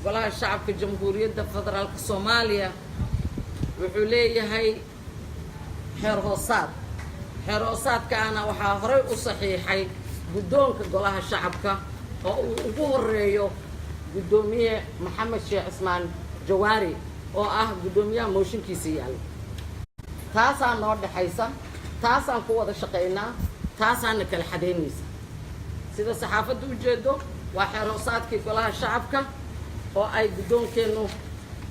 golaha shacabka jamhuuriyadda federaalka Soomaaliya wuxuu leeyahay xeer hoosaadkaana waxaa horey u saxiixay guddoonka golaha shacabka oo uu ugu horeeyo guddoomiye Maxamed Sheekh Cismaan Jawaari oo ah guddoomiyaha mooshinkiisa yaalla taasaan noo dhaxaysa taasaan ku wada shaqaynaa taasaana kala xadeynaysa sida saxaafaddu u jeedo waa xeer hoosaadkii golaha shacabka oo ay guddoonkeennu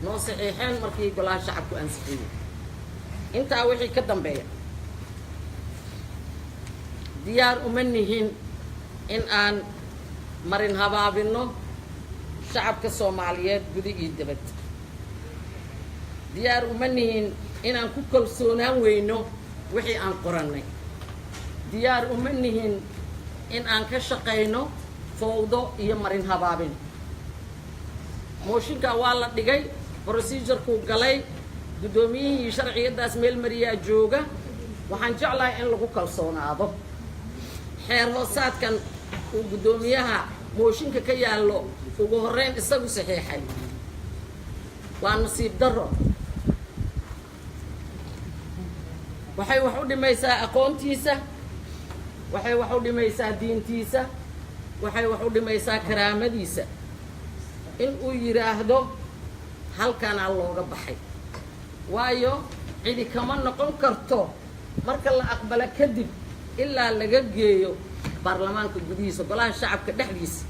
noo saxiixeen markii golaha shacabku ansixiyey intaa wixii ka dambeeya diyaar uma nihin in aan marin habaabinno shacabka Soomaaliyeed guda iyo dibad diyaar uma nihin inaan ku kalsoonaan weyno wixii aan qorannay diyaar uma nihin in aan ka shaqayno fowdo iyo marin habaabin mooshinka waa la dhigay procedure-ku galay guddoomiyihii sharciyadaas meel mariyaa jooga waxaan jeclahay in lagu kalsoonaado xeer hoosaadkan uu guddoomiyaha mooshinka ka yaallo ugu horreyn isagu saxiixay waa nasiib darro waxay wax u dhimaysaa aqoontiisa waxay wax u dhimaysaa diintiisa waxay wax u dhimaysaa karaamadiisa in uu yiraahdo halkanaa looga baxay waayo cidi kama noqon karto marka la aqbalo kadib ilaa laga geeyo baarlamaanka gudihiisa golaha shacabka dhexdiisa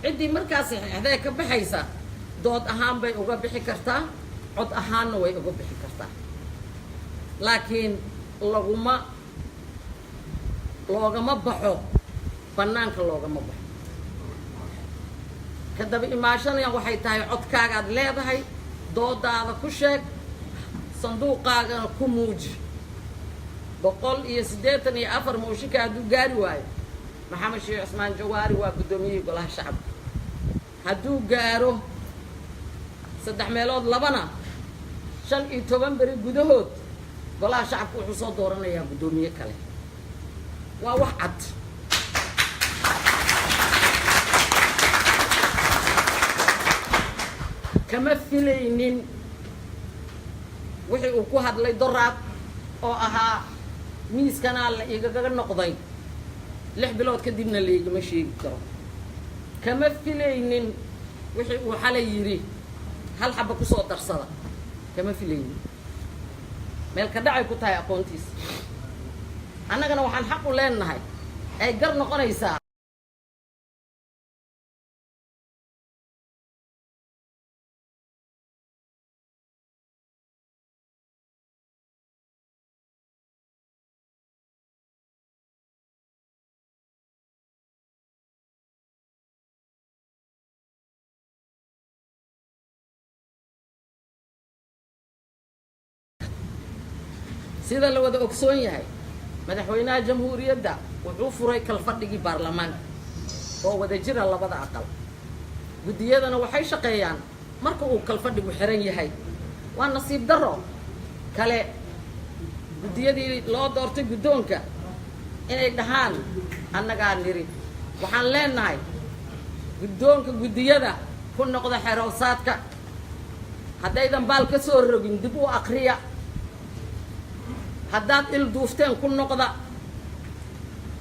ciddii markaas saxiixdee ka baxaysa dood ahaan bay uga bixi kartaa cod ahaanna way uga bixi kartaa laakiin loogama baxo bannaanka loogama baxo kadaba imaashanaya waxay tahay codkaagaad leedahay doodaada ku sheeg sanduuqaagana ku muuji 184 mooshinka hadduu gaari waayo Maxamed Sheekh Cismaan Jawaari waa guddoomiyihii golaha shacabka hadduu gaaro 3 meelood labana 15 beri gudahood golaha shacabka wuxuu soo dooranayaa guddoomiye kale waa wax cad kama filaynin wixii uu ku hadlay doraad oo ahaa miiskana la igaga noqday 6 bilood kadibna la igama sheegi karo kama filaynin wixii uu xalay yiri hal xaba ku soo darsada kama filaynin meel ka dhacay ku tahay aqoontiisa annagana waxaan xaq u leenahay ay gar noqonaysaa sida la wada ogsoon yahay madaxweynaha jamhuuriyadda wuxuu furay kalfadhigii baarlamaanka oo wada jira labada aqal guddiyadana waxay shaqeeyaan marka uu kalfadhigu xiran yahay waa nasiib darro kale guddiyadii loo doortay guddoonka inay dhahaan annagaa niri waxaan leenahay guddoonka guddiyada ku noqda xeer hoosaadka haddaydan baal ka soo rogin dib u aqriya haddaad il duufteen ku noqda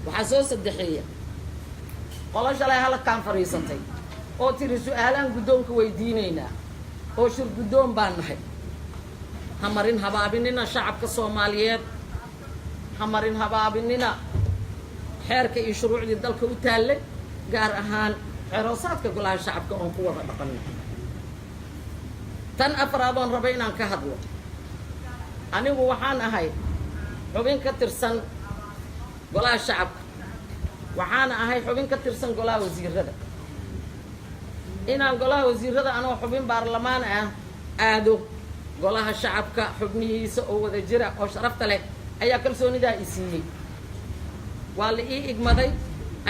waxaa soo saddexeeya qolo shalay halkaan fadhiisatay oo tiri su-aalaan guddoonka weydiinaynaa oo shir guddoon baan nahay ha marin habaabinina shacabka Soomaaliyeed ha marin habaabinina xeerka iyo shuruucdii dalka u taallay gaar ahaan xeer hoosaadka golaha shacabka oon ku wada dhaqanno tan afraadoon raba inaan ka hadlo anigu waxaan ahay xubin ka tirsan golaha shacabka waxaana ahay xubin ka tirsan golaha wasiirada inaan golaha wasiirada anoo xubin baarlamaan ah aado golaha shacabka xubnihiisa oo wada jira oo sharafta leh ayaa kalsoonidaa i siiyey waa la ii igmaday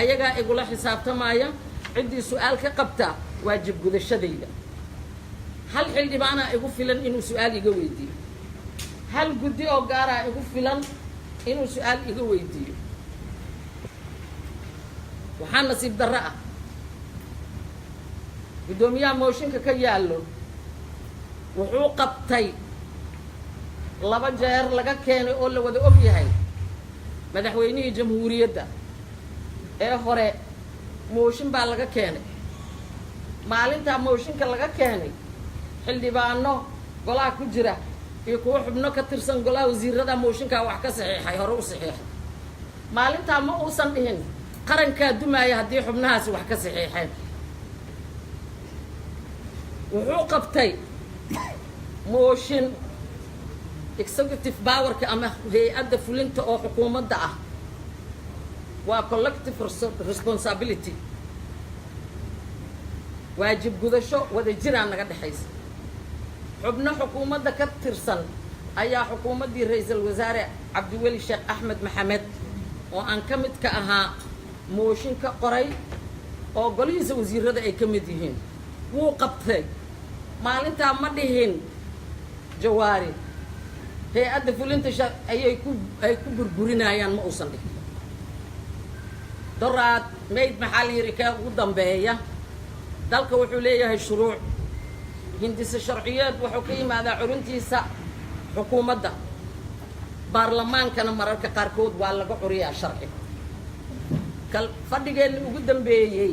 ayagaa igula xisaabtamaya ciddii su-aal ka qabta waajib gudashadayda hal xildhibaanaa igu filan inuu su-aal iga weydiiyo hal guddi oo gaaraa igu filan inuu su-aal iga weydiiyo waxaa nasiib darro ah gudoomiyaha mooshinka ka yaallo wuxuu qabtay laba jeer laga keenay oo la wada og yahay madaxweynihii jamhuuriyadda ee hore mooshin baa laga keenay maalintaa mooshinka laga keenay xildhibaano golaha ku jira iyo kuwa xubno ka tirsan golaha wasiirada mooshinkaa wax ka saxiixay hore u saxiixay maalintaa ma uusan dhihin qarankaa dumaaya haddii xubnahaasi wax ka saxiixeen wuxuu qabtay mooshin executive powerka ama hay-adda fulinta oo xukuumadda ah waa collective responsibility waajib gudasho wada jiraan naga dhexaysa xubno xukuumadda ka tirsan ayaa xukuumaddii ra-iisul wasaare cabdiweli sheekh axmed maxamed oo aan ka mid ka ahaa mooshin ka qoray oo golihiisa wasiirada ay ka mid yihiin wuu qabtay maalintaa ma dhihin jawaari hay-adda fulinta ay ku burburinayaan ma uusan dhihin doraad mayd maxaa la yidhi kee ugu dambeeya dalka wuxuu leeyahay shuruuc hindise sharciyeed wuxuu ka yimaadaa curuntiisa xukuumadda baarlamaankana mararka qaarkood waa laga curiyaa sharci fadhigeenna ugu dambeeyey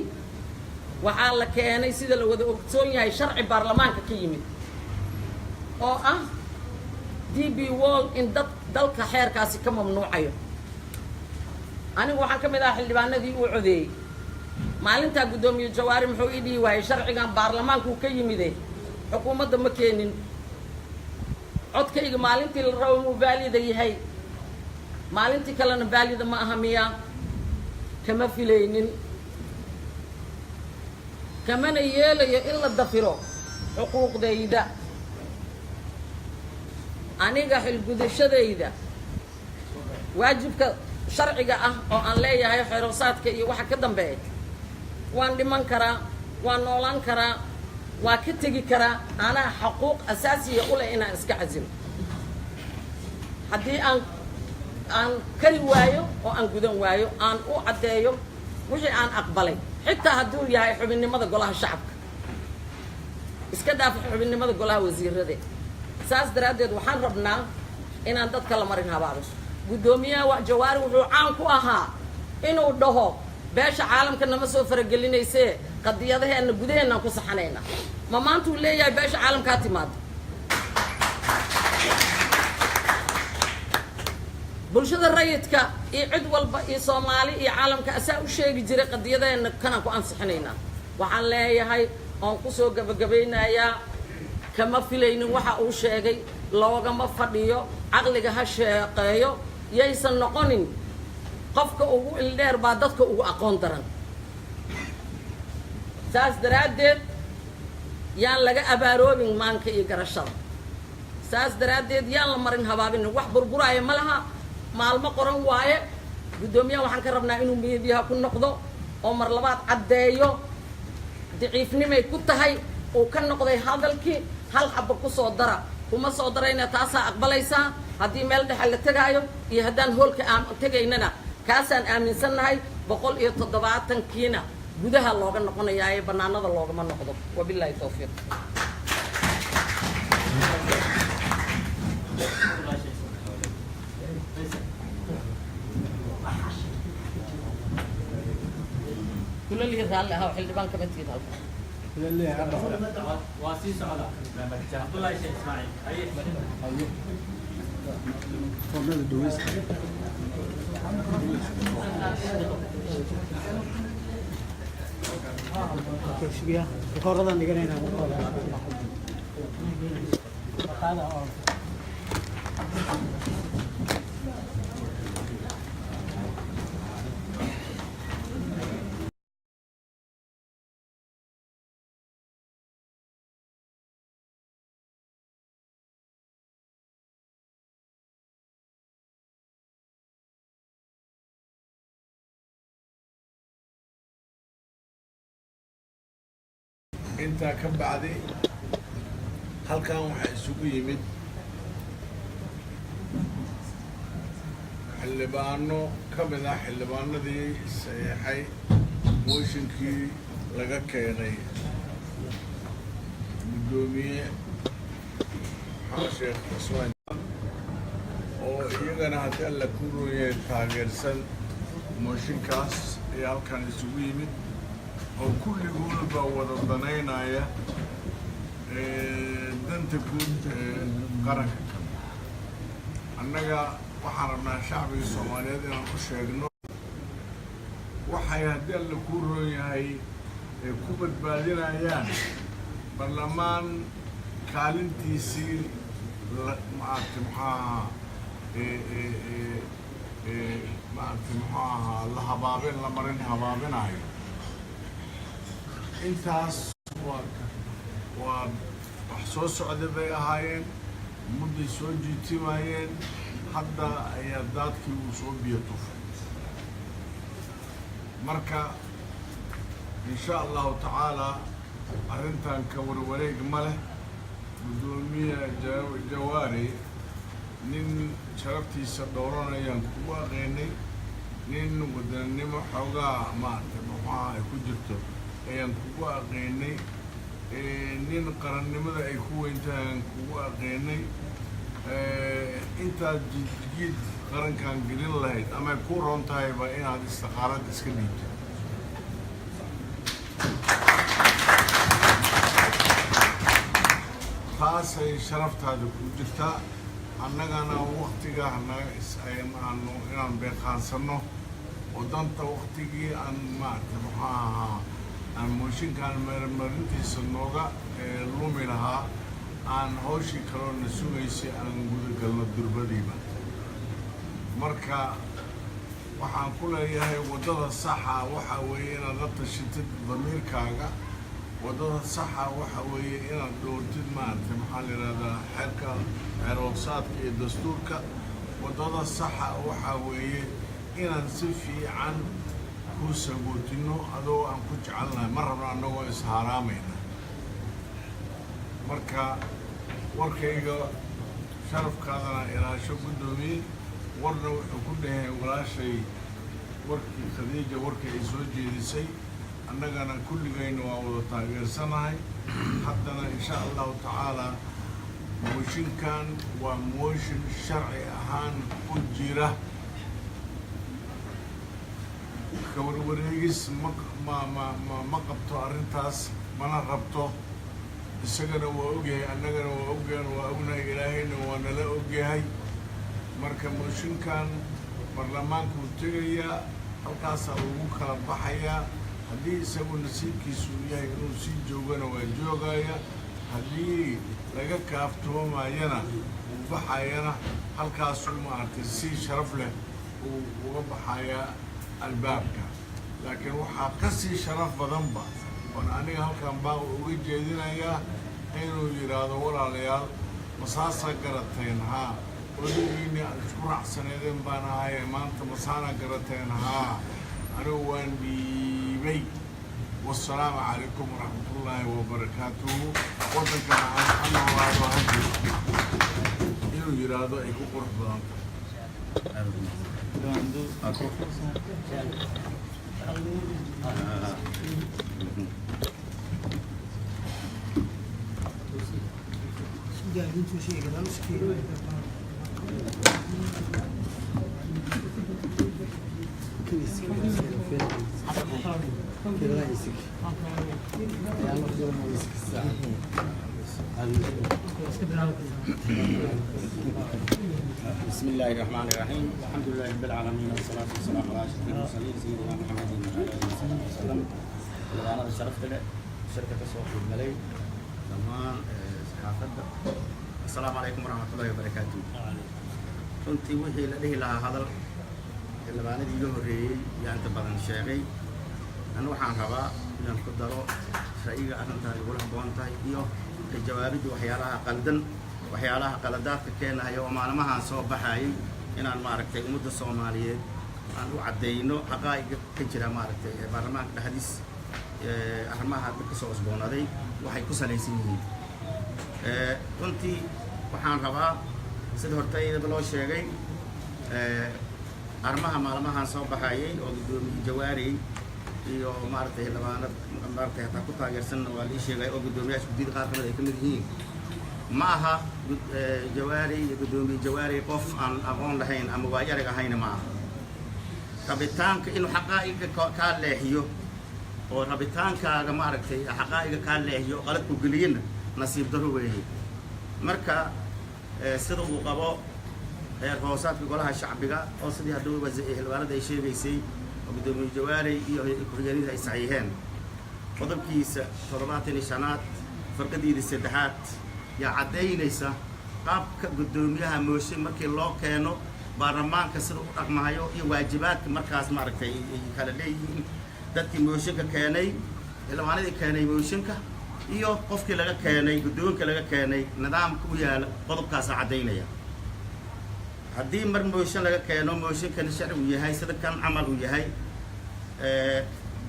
waxaa la keenay sida la wada ogsoon yahay sharci baarlamaanka ka yimid oo ah d b wall in dalka xeerkaasi ka mamnuucayo anigu waxaan ka mid ahaa xildhibaanadii uu codeeyey maalintaa guddoomiye jawaari muxuu ii dhihi waayey sharcigan baarlamaankuu ka yimide xukuumadda ma keenin codkayga maalintii la rabo muu baalida yahay maalintii kalena baalida ma aha miya kama filaynin kamana yeelayo in la dafiro xuquuqdayda aniga xilgudashadayda waajibka sharciga ah oo aan leeyahay xeeroosaadka iyo waxa ka dambeeya waan dhiman karaa waan noolaan karaa waa ka tegi karaa anaa xaquuq asaasiya u leh inaan iska casilo haddii aan kari waayo oo aan gudan waayo aan u caddeeyo wixii aan aqbalay xitaa hadduu yahay xubinnimada golaha shacabka iska dhaafa xubinnimada golaha wasiirade saas daraaddeed waxaan rabnaa inaan dadka la marin habaado guddoomiyaha jawaari wuxuu caan ku ahaa inuu dhaho beesha caalamka nama soo faragelinaysee qadiyadaheenna gudaheennaan ku saxanayna ma maanta uu leeyahay beesha caalamkaa timaado bulshada rayidka iyo cid walba iyo soomaali iyo caalamka asaa u sheegi jiray qadiyadaheenna kanaan ku ansixinaynaa waxaan leeyahay oon kusoo gabagabaynayaa kama filaynin waxa uu sheegay loogama fadhiyo caqliga ha sheeqeeyo yaysan noqonin qofka ugu ildheer baa dadka ugu aqoon daran saas daraaddeed yaan laga abaaroobin maanka iyo garashada saas daraaddeed yaan la marin habaabinin wax burburaayo ma laha maalmo qoran waaye guddoomiyaha waxaan ka rabnaa inuu miidiyaha ku noqdo oo mar labaad caddeeyo daciifnimay ku tahay uu ka noqday hadalkii hal xaba ku soo dara kuma soo darayna taasaa aqbalaysaa haddii meel dhexe la tegaayo iyo haddaan hoolka aan tegaynana kaasaan aaminsannahay 170kiina gudaha looga noqonayaa ee bannaanada loogama noqdo wabilaahi tawfiiq كل اللي يرهال لها وحل بانك متين هالك كل اللي هذا واسيس على عبد الله الشيخ اسماعيل اي فضل الدويس كيف بيها الخرطة اللي قرينا هذا intaa ka bacdi halkan waxaa isugu yimid xildhibaano ka mid ah xildhibaanadii saxiixay mooshinkii laga keenay gudoomiye sheekh cusmaan oo iyagana haddii alla ku rooyee taageersan mooshinkaas ayaa halkan isugu yimid oo kulligoodba wada danaynaya danta guud qaranka annaga waxaan rabnaa shacbiga soomaaliyeed inaan u sheegno waxay haddii alla ku roon yahay ku badbaadinayaan barlamaan kaalintiisii maaragtay muxuu ahaa maaragtay muxuu ahaa la habaabin la marin habaabinayo intaas waa wax soo socday bay ahaayeen mudday soo jiitimayeen hadda ayaa daadkii uu soo biyo tufay marka insha allahu tacaala arrintan ka warwareeg ma leh gudoomiye jawaari nin sharaftiisa dhowranayaan kugu aqaynay nin wadanimo xoogaa maaragtay muxuaha ay ku jirto ayaan kugu aqaynay nin qarannimada ay ku weyntahay aan kugu aqaynay intaad jidjiid qarankan gelin lahayd ama ay ku roon tahayba inaad istiqaalad iska dhiibto taasay sharaftaada ku jirtaa annagana waktiga inaan beeqaansanno oo danta waktigii aan maaragtay muxuu ahaa aan mooshinkaan marintiisa nooga lumi lahaa aan hawshii kaloo na sugaysay aan gudagalno durbadiiba marka waxaan ku leeyahay waddada saxa waxa weeye inaad la tashitid damiirkaaga waddada saxa waxa weeye inaad dhowrtid maaragtay maxaa la yidhahdaa xeerka xeeroosaadka iyo dastuurka waddada saxa waxa weeye inaan si fiican ku sagootino adoo aan ku jecelnahay ma rabno annagoo ishaaraamayna marka warkayga sharafkaadana ilaasho guddoomiye warna wuxuu ku dhahay walaashay warkii khadiija warkii ay soo jeedisay annagana kulligayna waa wada taageersanahay haddana insha allahu tacaalaa mooshinkan waa mooshin sharci ahaan ku jira ka warwareegis ma qabto arrintaas mana rabto isagana waa ogyahay annagana waa ognahay ilaahayna waa nala ogyahay marka mooshinkan barlamaankuu tegayaa halkaasaa lagu kala baxayaa haddii isagu nasiibkiisu yahay inuu sii joogana waa joogaya haddii laga kaaftoomayana uu baxayana halkaasuu maaragtay si sharaf leh uu uga baxayaa albaabka laakiin waxaa ka sii sharaf badanba oon aniga halkan baa uga jeedinayaa inuu yidhaahdo walaalayaal masaasaa garateen haa odagiini aad isku raacsaneedeen baan ahaye maanta masaana garateen haa anigu waan dhiibay wassalaamu calaykum waraxmatullaahi wabarakaatuhu waddankana aan noolaado haddi inuu yidhaahdo ay ku qurux badan بسم الله الرحمن الرحيم الحمد لله رب العالمين والصلاة والسلام على أشرف المرسلين سيدنا محمد وعلى آله وصحبه وسلم أنا شرفت له شركة الصوت الملي تمام صحافة السلام عليكم ورحمة الله وبركاته كنت وحي لديه لها هذا اللي بعد يجيه الرئي يعني تبغى الشيخي أنا وحنا ربا إن القدرة شيء أنا تاني يقول حبوان تاي إيوه الجواب دو حيالها قلدن وحيالها قلدات كأنها يوم على ما هنصوب بحاي إن المعركة مدة الصومالية أنا وعدينه حقائق كتير معركة برنامج الحديث أهمها بكسوس بونادي وحي كسليسين كنت وحنا ربا سيد هرتاي بلو شيء أرمها ما لما هنصوب بحاي أو جواري iyo maaragtay xildhibaanad maaragtay hataa ku taageersanna waa lii sheegay oo guddoomiyaasha guddiyada qaar kamid ay ka mid yihiin ma aha jawaari iyo guddoomiye jawaari qof aan aqoon lahayn ama waayarag ahayna ma aha rabitaanka inuu xaqaa'iga kaa leexiyo oo rabitaankaaga maaragtay xaqaa'iga kaa leexiyo oo qalad ku geliyana nasiib daro weeye marka sida uu qabo heer hoosaadka golaha shacbiga oo sidii haddaba xildhibaanada ay sheegaysay oo guddoomiye jawaari iyo ku-xigeenida ay saxiixeen qodobkiisa 75aad farqadiida 3aad yaa caddaynaysa qaabka guddoomiyaha mooshin markii loo keeno baarlamaanka sida u dhaqmahayo iyo waajibaadka markaas maaragtay ay kala leeyihiin dadkii mooshinka keenay xildhibaanadii keenay mooshinka iyo qofkii laga keenay guddoonka laga keenay nidaamka u yaala qodobkaasa caddaynaya haddii mar mooshin laga keeno mooshinkani sharci uu yahay sida kan camal uu yahay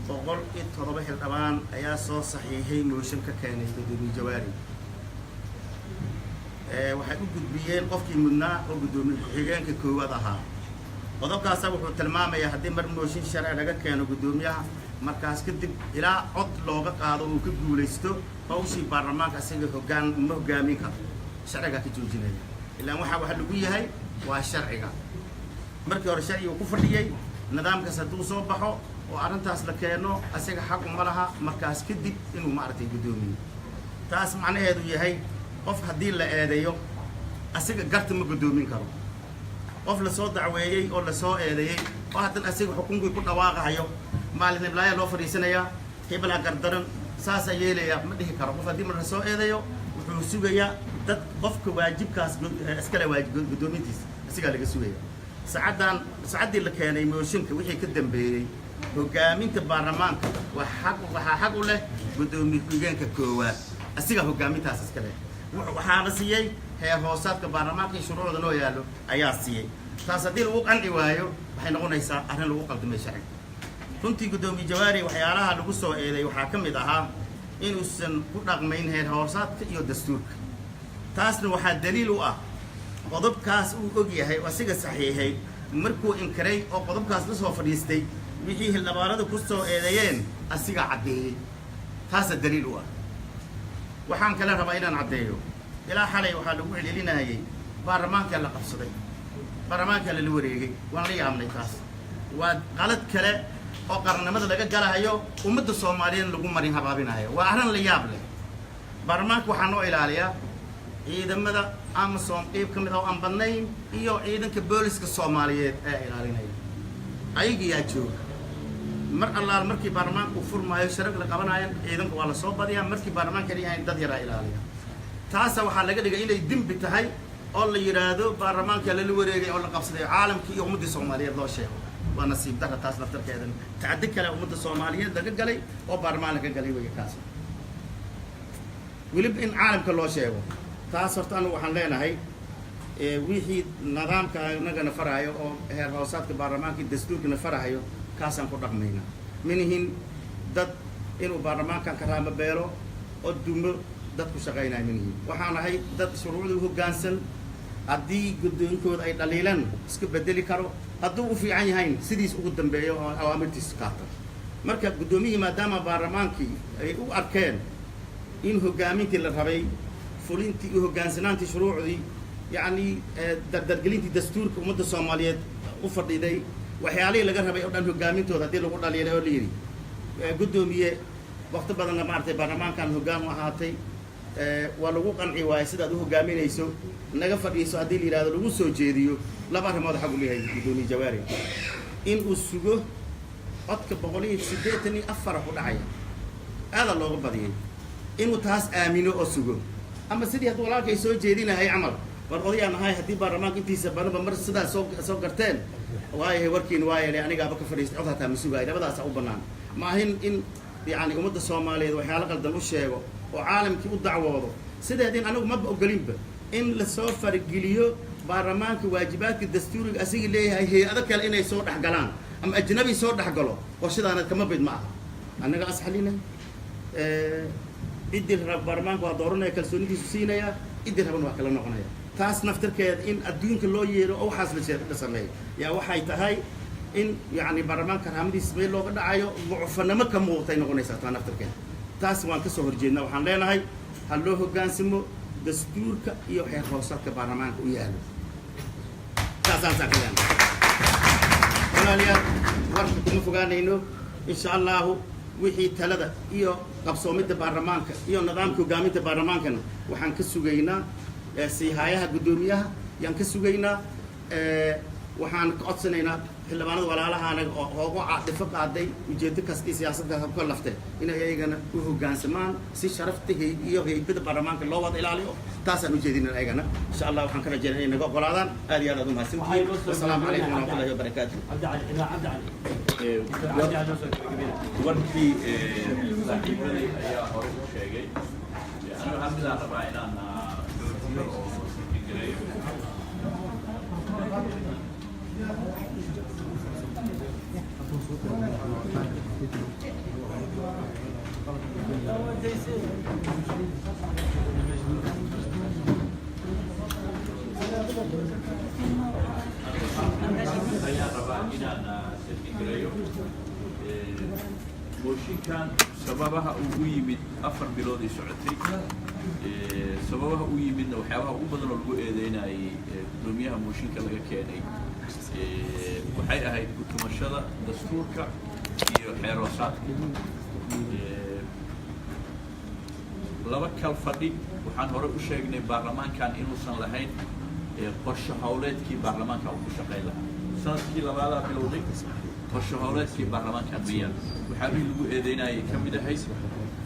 107 xildhibaan ayaa soo saxiixay mooshin ka keenay guddoomiye jawaari waxay u gudbiyeen qofkii mudnaa oo guddoomiye ku-xigeenka koowaad ahaa qodobkaasa wuxuu tilmaamayaa haddii mar mooshin sharci laga keeno guddoomiyaha markaas kadib ilaa cod looga qaado uu ka guulaysto hawshii baarlamaanka isaga ma hogaamin karo sharcigaa ka joojinaya ilaan waxa lagu yahay waa sharciga markii hore sharciga ku fadhiyey nidaamkaas hadduu soo baxo oo arrintaas la keeno isaga xaq uma laha markaas kadib inuu maaragtay guddoomiyo taas macnaheedu yahay qof haddii la eedeeyo asiga garta ma guddoomin karo qof lasoo dacweeyey oo lasoo eedeeyey oo haddana asiga xukunkii ku dhawaaqahayo maalin iblaaya loo fadhiisanayaa hebelaa gardaran saasaa yeelayaa ma dhihi karo qof haddii mar lasoo eedeeyo wuxuu sugayaa dad qofka waajibkaas iskale guddoomintiisa asigaa laga sugaya sacaddii la keenay mooshinka wixii ka dambeeyey hogaaminta baarlamaanka waxaa xaq u leh guddoomiye ku-xigeenka koowaad asigaa hogaamintaas iska leh waxaana siiyey heer hoosaadka baarlamaanka iyo shuruucda noo yaallo ayaa siiyey taas haddii lagu qanci waayo waxay noqonaysaa arrin lagu qaldamay sharciga runtii guddoomiye jawaari waxyaalaha lagu soo eeday waxaa ka mid ahaa inuusan ku dhaqmayn heer hoosaadka iyo dastuurka taasna waxaa daliil u ah qodobkaas uu og yahay oo asiga saxiixay markuu inkiray oo qodobkaas la soo fadhiistay wixii xildhibaanadu ku soo eedeeyeen asigaa caddeeyey taasa daliil u ah waxaan kale rabaa inaan caddeeyo ilaa xalay waxaa lagu celcelinayay baarlamaankaa la qabsaday baarlamaankaa lala wareegay waan la yaabnay taas waa qalad kale oo qarannimada laga galahayo ummadda soomaaliyeed lagu marin habaabinayo waa arrin la yaab leh baarlamaanka waxaa noo ilaaliyaa ciidamada amasom qeyb ka mid ah oo aan badnayn iyo ciidanka booliska soomaaliyeed ayaa ilaalinaya ayagiyaa jooga mar allaal markii baarlamaanka uu furmaayo sharag la qabanayo ciidanka waa la soo badiyaa markii baarlamaanka yahay dad yaraa ilaaliya taasa waxaa laga dhigay inay dembi tahay oo la yidhaahdo baarlamaanka lala wareegay oo la qabsaday caalamkii iyo ummaddii soomaaliyeed loo sheego waa nasiib darra taas naftarkeedan tacadi kale ummadda soomaaliyeed laga galay oo baarlamaan laga galay weeye kaas weliba in caalamka loo sheego taas horta anu waxaan leenahay wixii nidaamka nagana farahayo oo heer hoosaadka baarlamaanka dastuurkana farahayo kaasaan ku dhaqmayna minihin dad inuu baarlamaankan karaamo beelo oo dumo dad ku shaqaynaya minihin waxaan ahay dad shuruucda u hoggaansan haddii guddooyinkooda ay dhaliilan iska bedeli karo hadduu u fiican yahayn sidiis ugu dambeeyo oo awaamirtiisa qaata marka guddoomiyihii maadaama baarlamaankii ay u arkeen in hoggaamintii la rabay fulintii iyo hoggaansanaantii shuruucdii yacni dardargelintii dastuurka ummadda soomaaliyeed u fadhiday waxyaalihii laga rabay oo dhan hoggaamintooda haddii lagu dhaliilay oo la yidhi guddoomiye waqti badanna maaragtay baarlamaankan hoggaan u ahaatay waa lagu qanci waayay sidaad u hoggaaminayso naga fadhiiso haddii la yidhahdo lagu soo jeediyo laba arrimood xag u leeyahay guddoomiye jawaari in uu sugo codka 184 ku dhacaya aadaa looga badiyay inuu taas aamino oo sugo ama sidii hadduu walaalkay soo jeedinahay camal war odayaan ahay haddii baarlamaanka intiisa badanba mar sidaas soo garteen waayahay warkiin waayale anigaaba ka fadhiistay cod hataa ma sugaay labadaasaa u bannaan ma ahin in yacni ummadda soomaaliyeed waxyaalo qaldan u sheego oo caalamkii u dacwoodo sideedin anigu maba ogolinba in lasoo fargeliyo baarlamaanka waajibaadka dastuuriga asigi leeyahay hay-ado kale inay soo dhex galaan ama ajnabi soo dhex galo qorshidaana kama bid ma aha annaga asxalina ciddii rab baarlamaanka waa dooranaya kalsoonidiisu siinaya ciddii raban waa kala noqonaya taas naftarkeeda in adduunka loo yeero oo waxaas la sameeyo yaa waxay tahay in yani baarlamaanka raamadiisa meel looga dhacayo mucufanimo ka muuqatay noqonaysaa taa naftarkeeda taas waan kasoo horjeednaa waxaan leenahay ha loo hoggaansamo dastuurka iyo xeer hoosaadka baarlamaanka u yaalo taasaan saa ka leenahay walaalayaal warka kuma fogaanayno insha allahu wixii talada iyo qabsoomidda baarlamaanka iyo nidaamka hoggaaminta baarlamaankana waxaan ka sugaynaa siihayaha guddoomiyaha yaan ka sugaynaa waxaan ka codsanaynaa xildhibaanada walaalahaana oo ugu caadifo qaaday ujeedo kastii siyaasaddaas ka laftee inay ayagana u hoggaansamaan si sharafta iyo heybada baarlamaanka loo wada ilaaliyo taasaan ujeedina ayagana insha allah waxaan ka rajeynaa inay naga oggolaadaan aad iyo aad u mahadsantihiin wasalaamu calaykum waraxmatullahi wabarakaatu warkii saaxiibaday ayaa hore u sheegay aniga hal midaan rabaa inaan oo fikireeyo ayaan rabaa inaan fikireeyo mooshinkan sababaha ugu yimid 4 bilood ay socotay sababaha u yimidna waxyaabaha ugu badan oo lagu eedeynayay gudoomiyaha mooshinka laga keenay waxay ahayd kutumashada dastuurka iyo xeer hoosaadka laba kal fadhi waxaan hore u sheegnay baarlamaankan inuusan lahayn qorshe hawleedkii baarlamaanka uu ku shaqayn lahaa sanadkii labaadaa bilowday qorshe hawleedkii baarlamaankan miyaan waxyaabihii lagu eedeynayay ka mid ahayd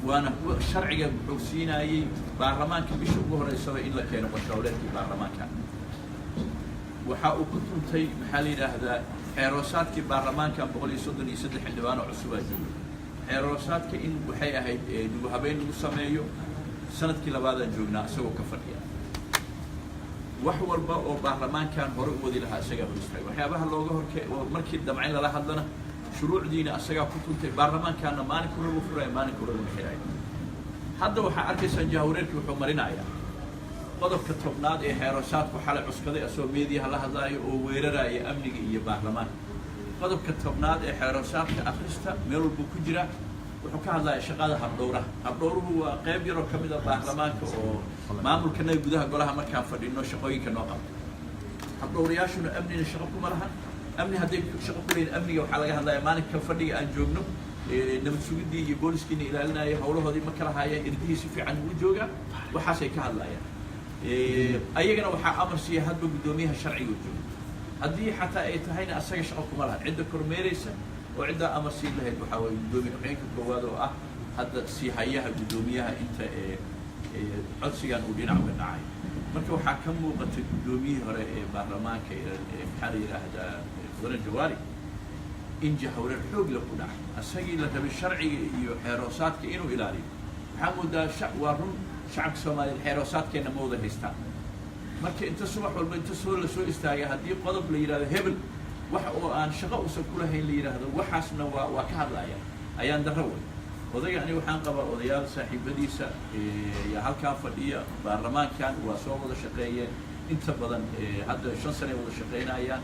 waana sharciga wuxuu siinayay baarlamaanka bisha ugu horeysaba in la keeno qorshe hawleedkii baarlamaanka waxa uu ku tuntay maxaa la yidhaahdaa xeer hoosaadkii baarlamaankan 133 xildhibaan oo cusub ah jooga xeer hoosaadka in waxay ahayd dib u habeyn lagu sameeyo sanadkii labaadaan joognaa isagoo ka fadhiya wax walba oo baarlamaankan hore u wadi lahaa isagaa hor istaagay waxyaabaha looga horkee markii damcayn lala hadlana shuruucdiina isagaa ku tuntay baarlamaankaana maalinka hore u furaya maalinka hore u xiraya hadda waxaa arkaysaan jahwareerkii wuxuu marinayaa qodobka tobnaad ee xeer hoosaadku xalay cuskaday asoo meediyaha la hadlaayo oo weeraraya amniga iyo baarlamaanka qodobka tobnaad ee xeer hoosaadka akhrista meel walbuu ku jira wuxuu ka hadlaya shaqada habdhowraha habdhowruhu waa qayb yaroo ka mid a baarlamaanka oo maamulkanaga gudaha golaha markaan fadhino shaqooyinka noo qabto habdhowrayaashuna amnina shaqo kuma lahan amni hadday shaqo ku leeyihin amniga waxaa laga hadlaya maalinka fadhiga aan joogno nabad sugidii iyo booliskiina ilaalinaya howlahoodii ma kala haya irdihii si fiican ugu jooga waxaasay ka hadlayaan ayagana waxaa amar siiya hadba guddoomiyaha sharciga u jooga haddii xataa ay tahayna asaga shaqo kuma lahan cidda kormeeraysa oo ciddaa amar siin lahayd waxaa waye guddoomiye ku-xigeenka koowaad oo ah hadda sii hayaha guddoomiyaha inta codsigan uu dhinac uga dhacay marka waxaa ka muuqatay guddoomiyihii hore ee baarlamaanka maxaa la yidhaahdaa waran jawaari in jahwareer xoog la ku dhacay asagii la rabay sharciga iyo xeer hoosaadka inuu ilaaliyo waxaa moodaa waa run shacabka soomaaliyeed xeer hoosaadkeenna ma wada haystaan marka inta subax walba inta la soo istaagay haddii qodob la yidhahdo hebel wax oo aan shaqo uusan ku lahayn la yidhaahdo waxaasna waa ka hadlaya ayaan darro way odayga aniga waxaan qabaa odayaal saaxiibadiisa yaa halkaan fadhiya baarlamaankan waa soo wada shaqeeyeen inta badan hadda 5 sano ay wada shaqeynayaan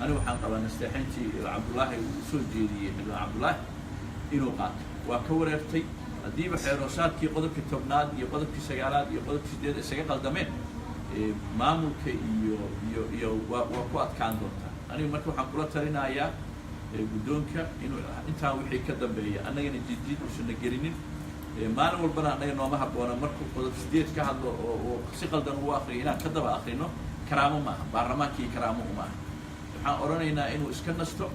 aniga waxaan qabaa nasteexintii cabdullaahi uu soo jeediyey xildhibaan cabdullaahi inuu qaato waa ka wareertay haddiiba xeer hoosaadkii qodobkii 10aad iyo qodobkii 9aad iyo qodobkii 8 isaga qaldameen maamulka iyo waa ku adkaan doontaa aniga marka waxaan kula talinayaa guddoonka inuu intaa wixii ka dambeeya annagana jidjid uusanna gelinin maalin walbana annaga nooma habboona markuu qodob 8 ka hadlo oo si qaldan ugu akriyo inaan ka daba akrino karaamo maaha baarlamaankii karaamo uma aha waxaan odhanaynaa inuu iska nasto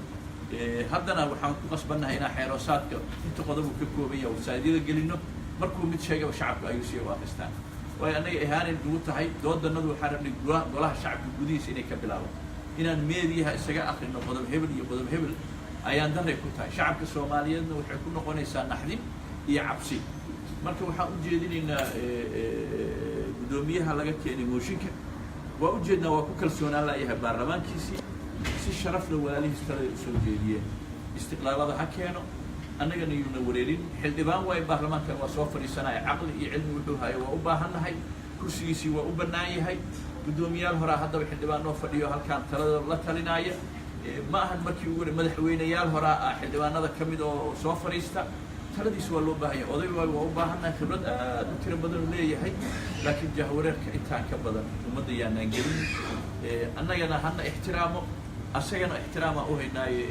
haddana waxaan ku qasbannahay inaan xeer hoosaadka inta qodobu ka kooban yahay wasaaidyada gelino markuu mid sheegaba shacabka ayuu sii u akristaan waayo annaga ihaanan ugu tahay doodannadu waxaan rabnay golaha shacabka gudihiisa inay ka bilaabo inaan meediyaha isaga akrino qodob hebel iyo qodob hebel ayaan darray ku tahay shacabka soomaaliyeedna waxay ku noqonaysaa naxdin iyo cabsi marka waxaan u jeedinaynaa guddoomiyaha laga keenay mooshinka waa u jeednaa waa ku kalsoonaan laayahay baarlamaankiisii si sharafna walaalihiis talada usoo jeediyeen istiqlaalada ha keeno annagana yuuna wareerin xildhibaan waayo baarlamaankan waa soo fadhiisanaya caqli iyo cilmi wuxuu hayo waa u baahannahay kursigiisii waa u bannaan yahay guddoomiyaal horaa haddaba xildhibaan noo fadhiyo halkaan talada la talinaya ma ahan markii ugu hore madaxweyneyaal horaa ah xildhibaanada ka mid oo soo fadhiista taladiis waa loo baahan yahay oday waa u baahannahay khibrad aad u tiro badan uu leeyahay laakiin jahwareerka intaan ka badan ummadda yaanaan gelin annagana hana ixtiraamo asagana ixtiraamaa u haynaaye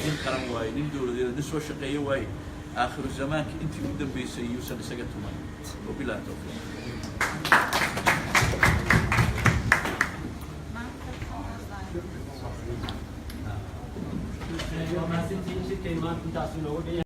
nin qaran waaye nin dowladeed nin soo shaqeeyo waaye aakhiru zamaanka intii u dambeysay yuusan isaga tuman wabilahi tawfiiq waa mahadsantihiin shirkay maanta intaas inoogu dhan yahay